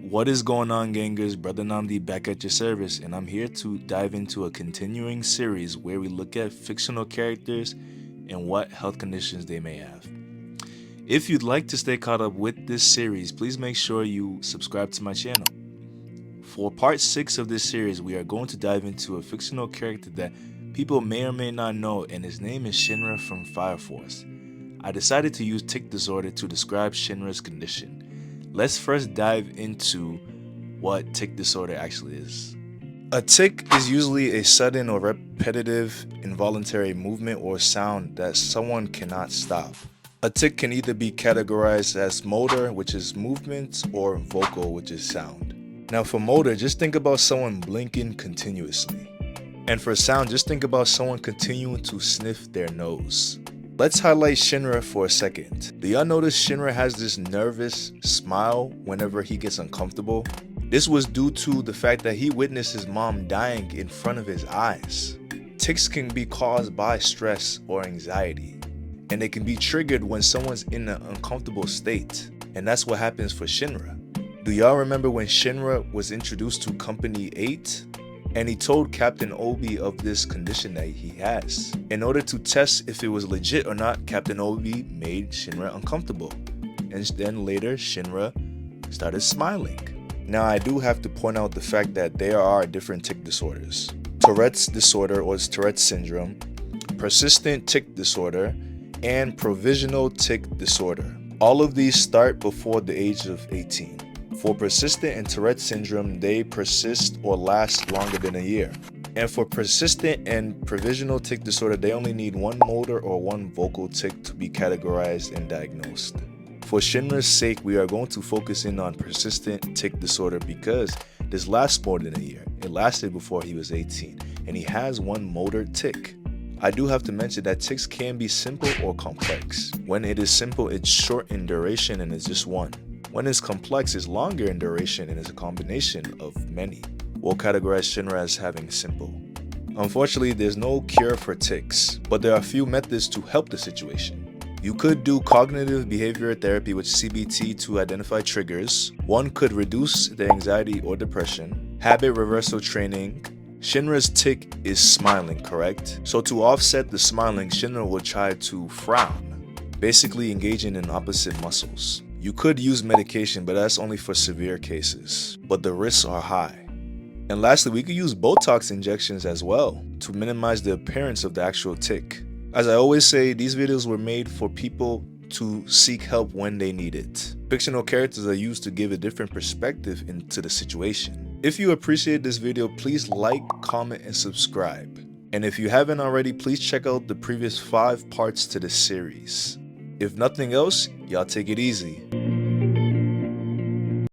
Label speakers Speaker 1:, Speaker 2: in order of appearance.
Speaker 1: What is going on, gangers? Brother Namdi back at your service, and I'm here to dive into a continuing series where we look at fictional characters and what health conditions they may have. If you'd like to stay caught up with this series, please make sure you subscribe to my channel. For part 6 of this series, we are going to dive into a fictional character that people may or may not know, and his name is Shinra from Fireforce. I decided to use tic disorder to describe Shinra's condition. Let's first dive into what tic disorder actually is. A tic is usually a sudden or repetitive involuntary movement or sound that someone cannot stop. A tic can either be categorized as motor, which is movement, or vocal, which is sound. Now for motor, just think about someone blinking continuously. And for sound, just think about someone continuing to sniff their nose. Let's highlight Shinra for a second. Do y'all notice Shinra has this nervous smile whenever he gets uncomfortable? This was due to the fact that he witnessed his mom dying in front of his eyes. Tics can be caused by stress or anxiety, and they can be triggered when someone's in an uncomfortable state, and that's what happens for Shinra. Do y'all remember when Shinra was introduced to Company 8? And he told Captain Obi of this condition that he has. In order to test if it was legit or not, Captain Obi made Shinra uncomfortable. And then later, Shinra started smiling. Now I do have to point out the fact that there are different tic disorders. Tourette Disorder or Tourette Syndrome, persistent tic disorder, and provisional tic disorder. All of these start before the age of 18. For persistent and Tourette syndrome, they persist or last longer than a year. And for persistent and provisional tic disorder, they only need one motor or one vocal tic to be categorized and diagnosed. For Shinra's sake, we are going to focus in on persistent tic disorder because this lasts more than a year. It lasted before he was 18, and he has one motor tic. I do have to mention that tics can be simple or complex. When it is simple, it's short in duration and it's just one. When it's complex, it's longer in duration and is a combination of many. We'll categorize Shinra as having simple. Unfortunately, there's no cure for tics, but there are a few methods to help the situation. You could do cognitive behavior therapy with CBT to identify triggers. One could reduce the anxiety or depression. Habit reversal training. Shinra's tic is smiling, correct? So to offset the smiling, Shinra will try to frown, basically engaging in opposite muscles. You could use medication, but that's only for severe cases, but the risks are high. And lastly, we could use Botox injections as well to minimize the appearance of the actual tic. As I always say, these videos were made for people to seek help when they need it. Fictional characters are used to give a different perspective into the situation. If you appreciate this video, please like, comment, and subscribe. And if you haven't already, please check out the previous 5 parts to this series. If nothing else, y'all take it easy.